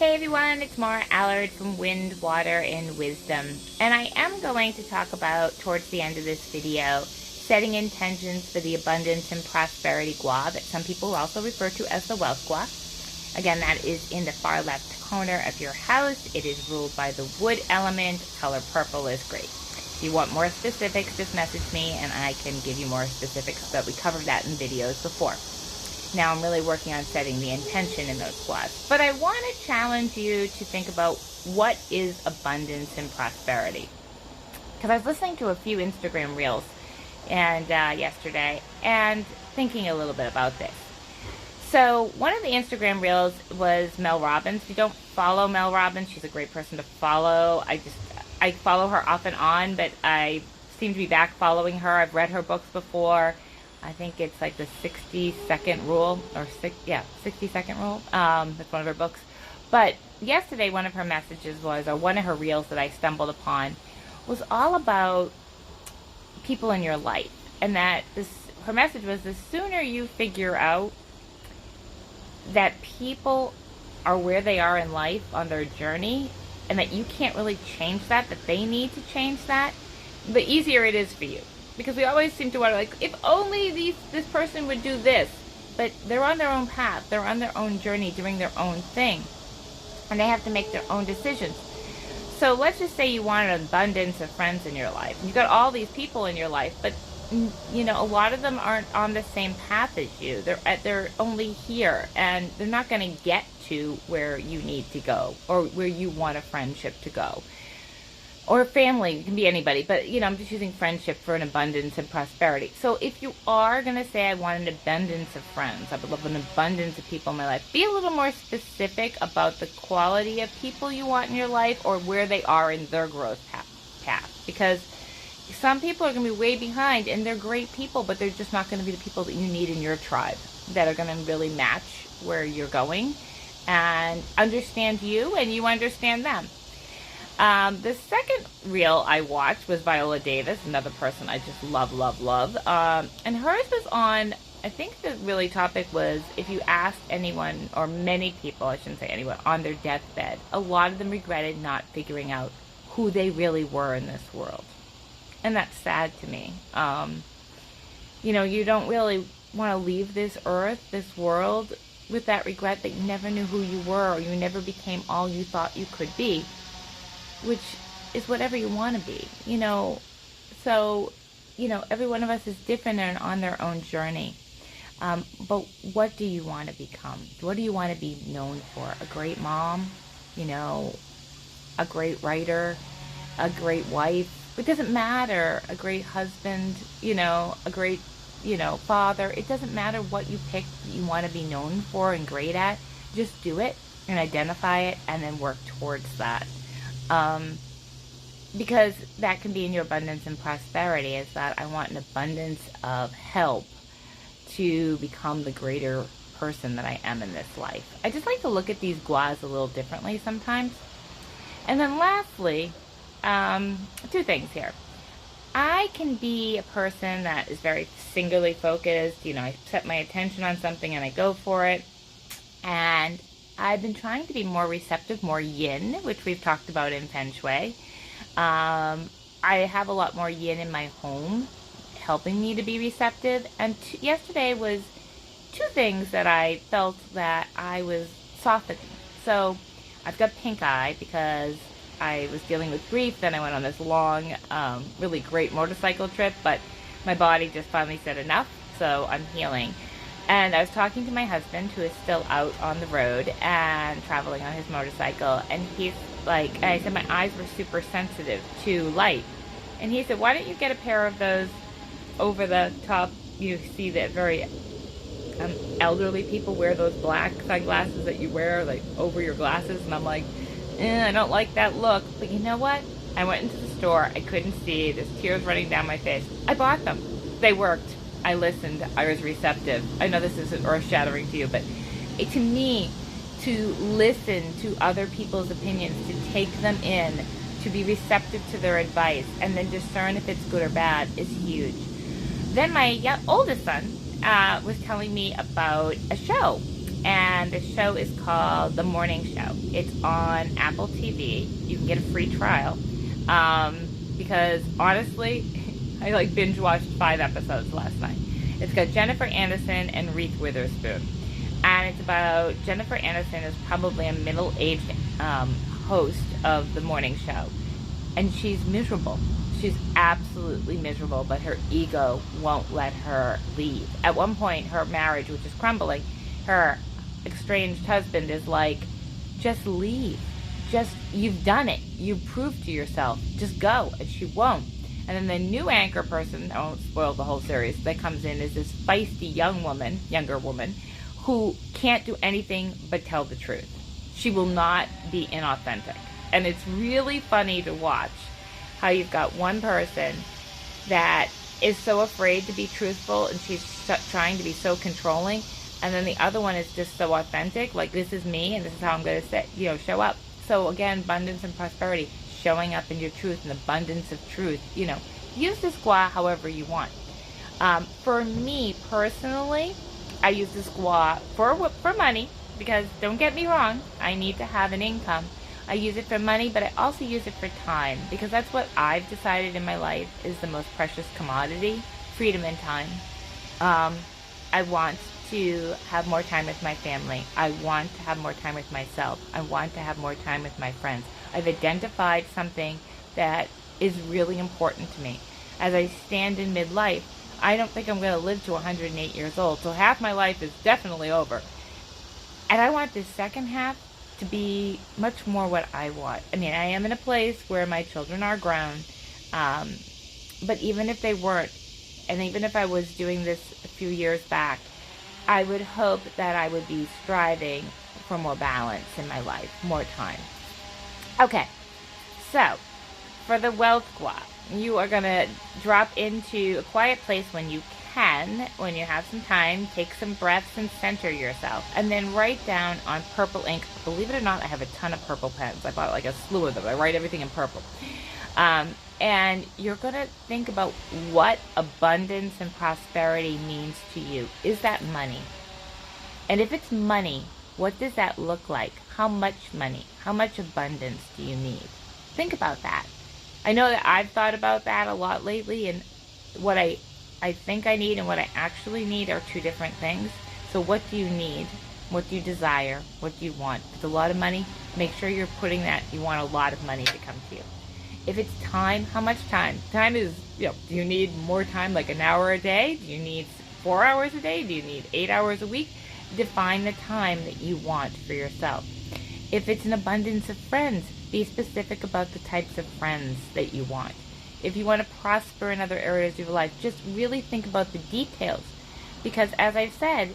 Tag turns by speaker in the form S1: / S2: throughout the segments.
S1: Hey everyone, it's Mara Allard from Wind, Water, and Wisdom, and I am going to talk about, towards the end of this video, setting intentions for the abundance and prosperity gua that some people also refer to as the wealth gua. Again, that is in the far left corner of your house. It is ruled by the wood element. Color purple is great. If you want more specifics, just message me and I can give you more specifics, but we covered that in videos before. Now I'm really working on setting the intention in those guas. But I want to challenge you to think about what is abundance and prosperity. Because I was listening to a few Instagram reels and yesterday and thinking a little bit about this. So one of the Instagram reels was Mel Robbins. If you don't follow Mel Robbins, she's a great person to follow. I follow her off and on, but I seem to be back following her. I've read her books before. I think it's like the 60-second rule, or 60-second rule. That's one of her books. But yesterday, one of her messages was, or one of her reels that I stumbled upon, was all about people in your life. And that her message was, the sooner you figure out that people are where they are in life on their journey, and that you can't really change that they need to change that, the easier it is for you. Because we always seem to wonder, like, if only this person would do this. But they're on their own path. They're on their own journey, doing their own thing. And they have to make their own decisions. So let's just say you want an abundance of friends in your life. And you've got all these people in your life, but, you know, a lot of them aren't on the same path as you. They're only here. And they're not going to get to where you need to go, or where you want a friendship to go. Or family, it can be anybody, but, you know, I'm just using friendship for an abundance and prosperity. So if you are going to say, I want an abundance of friends, I would love an abundance of people in my life, be a little more specific about the quality of people you want in your life, or where they are in their growth path. Because some people are going to be way behind, and they're great people, but they're just not going to be the people that you need in your tribe, that are going to really match where you're going, and understand you, and you understand them. The second reel I watched was Viola Davis, another person I just love. And hers was on, I think the really topic was, if you asked anyone, or many people, I shouldn't say anyone, on their deathbed, a lot of them regretted not figuring out who they really were in this world. And that's sad to me. You know, you don't really want to leave this earth, this world, with that regret that you never knew who you were, or you never became all you thought you could be. Which is whatever you want to be, you know. So, you know, every one of us is different and on their own journey. But what do you want to become? What do you want to be known for? A great mom, you know, a great writer, a great wife. It doesn't matter. A great husband, you know, a great, you know, father. It doesn't matter what you pick that you want to be known for and great at. Just do it and identify it, and then work towards that. Because that can be in your abundance and prosperity, is that I want an abundance of help to become the greater person that I am in this life. I just like to look at these guas a little differently sometimes. And then lastly, two things here. I can be a person that is very singularly focused. You know, I set my attention on something and I go for it. And I've been trying to be more receptive, more yin, which we've talked about in Feng Shui. I have a lot more yin in my home, helping me to be receptive. And yesterday was two things that I felt that I was softening. So I've got pink eye because I was dealing with grief. Then I went on this long, really great motorcycle trip, but my body just finally said enough, so I'm healing. And I was talking to my husband, who is still out on the road and traveling on his motorcycle. And he's like, I said my eyes were super sensitive to light. And he said, why don't you get a pair of those over the top? You see that very elderly people wear those black sunglasses that you wear, like, over your glasses. And I'm like, I don't like that look. But you know what? I went into the store. I couldn't see. There's tears running down my face. I bought them. They worked. I listened. I was receptive. I know this isn't earth-shattering to you, but to me, to listen to other people's opinions, to take them in, to be receptive to their advice, and then discern if it's good or bad is huge. Then my oldest son was telling me about a show and the show is called The Morning Show. It's on Apple TV. You can get a free trial, because honestly, I like binge watched 5 episodes last night. It's got Jennifer Aniston and Reese Witherspoon, and it's about Jennifer Aniston is probably a middle-aged host of the morning show, and she's miserable. She's absolutely miserable, but her ego won't let her leave. At one point, her marriage, which is crumbling, her estranged husband is like, just leave. Just, you've done it. You've proved to yourself. Just go. And she won't. And then the new anchor person, I won't spoil the whole series, that comes in is this feisty younger woman, who can't do anything but tell the truth. She will not be inauthentic. And it's really funny to watch how you've got one person that is so afraid to be truthful, and she's trying to be so controlling, and then the other one is just so authentic, like, this is me and this is how I'm going to show up. So again, abundance and prosperity, showing up in your truth, and abundance of truth. Use the squaw however you want. For me personally, I use the squaw for money, because don't get me wrong, I need to have an income. I use it for money, but I also use it for time, because that's what I've decided in my life is the most precious commodity: freedom and time. I want to have more time with my family. I want to have more time with myself. I want to have more time with my friends. I've identified something that is really important to me. As I stand in midlife, I don't think I'm going to live to 108 years old, so half my life is definitely over. And I want this second half to be much more what I want. I mean, I am in a place where my children are grown, but even if they weren't, and even if I was doing this a few years back, I would hope that I would be striving for more balance in my life, more time. Okay, so for the wealth squat, you are going to drop into a quiet place when you can, when you have some time, take some breaths and center yourself, and then write down on purple ink. Believe it or not, I have a ton of purple pens. I bought like a slew of them. I write everything in purple. And you're going to think about what abundance and prosperity means to you. Is that money? And if it's money, what does that look like? How much money? How much abundance do you need? Think about that. I know that I've thought about that a lot lately, and what I think I need and what I actually need are two different things. So what do you need? What do you desire? What do you want? If it's a lot of money, make sure you're putting that you want a lot of money to come to you. If it's time, how much time? Time is, do you need more time, like an hour a day? Do you need 4 hours a day? Do you need 8 hours a week? Define the time that you want for yourself. If it's an abundance of friends, be specific about the types of friends that you want. If you want to prosper in other areas of your life, just really think about the details. Because as I've said,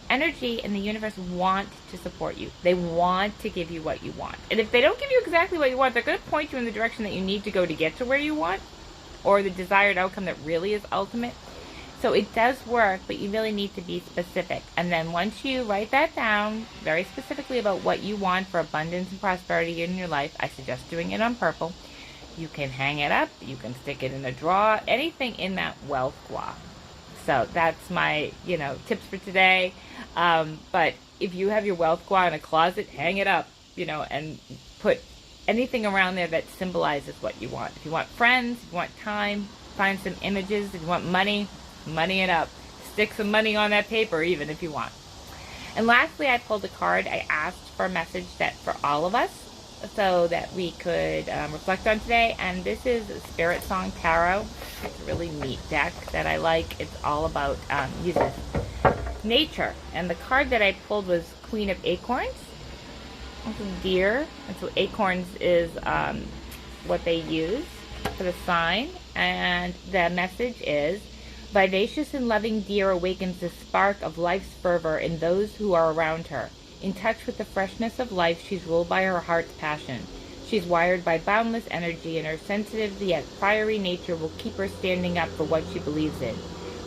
S1: energy and the universe want to support you. They want to give you what you want. And if they don't give you exactly what you want, they're going to point you in the direction that you need to go to get to where you want, or the desired outcome that really is ultimate. So it does work, but you really need to be specific. And then once you write that down very specifically about what you want for abundance and prosperity in your life, I suggest doing it on purple. You can hang it up, you can stick it in a drawer, anything in that wealth squaw. So that's my, tips for today. But if you have your wealth squaw in a closet, hang it up, and put anything around there that symbolizes what you want. If you want friends, if you want time, find some images. If you want money, money it up. Stick some money on that paper even if you want. And lastly, I pulled a card. I asked for a message that for all of us, so that we could reflect on today. And this is Spirit Song Tarot. It's a really neat deck that I like. It's all about uses nature. And the card that I pulled was Queen of Acorns. It's a deer. And so acorns is what they use for the sign. And the message is, vivacious and loving deer awakens the spark of life's fervor in those who are around her. In touch with the freshness of life, she's ruled by her heart's passion. She's wired by boundless energy, and her sensitive yet fiery nature will keep her standing up for what she believes in.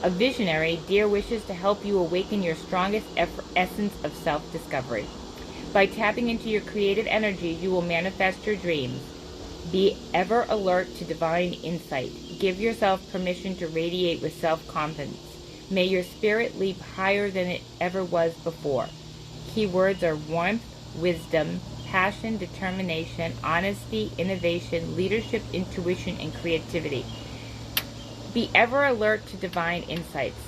S1: A visionary, deer wishes to help you awaken your strongest essence of self-discovery. By tapping into your creative energy, you will manifest your dreams. Be ever alert to divine insight. Give yourself permission to radiate with self-confidence. May your spirit leap higher than it ever was before. Keywords are warmth, wisdom, passion, determination, honesty, innovation, leadership, intuition, and creativity. Be ever alert to divine insights.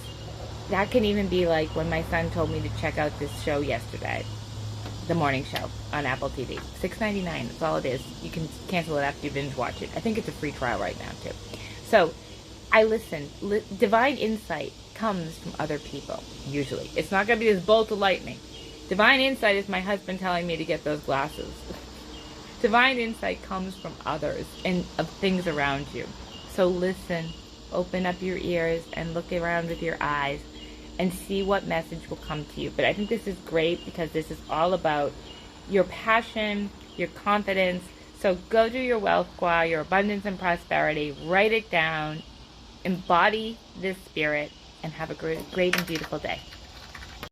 S1: That can even be like when my son told me to check out this show yesterday, the morning show on Apple TV. $6.99, that's all it is. You can cancel it after you binge watch it. I think it's a free trial right now too. So I listen. Divine insight comes from other people, usually. It's not going to be this bolt of lightning. Divine insight is my husband telling me to get those glasses. Divine insight comes from others and of things around you. So listen, open up your ears and look around with your eyes and see what message will come to you. But I think this is great because this is all about your passion, your confidence. So go do your wealth qua, your abundance and prosperity, write it down, embody this spirit, and have a great and beautiful day.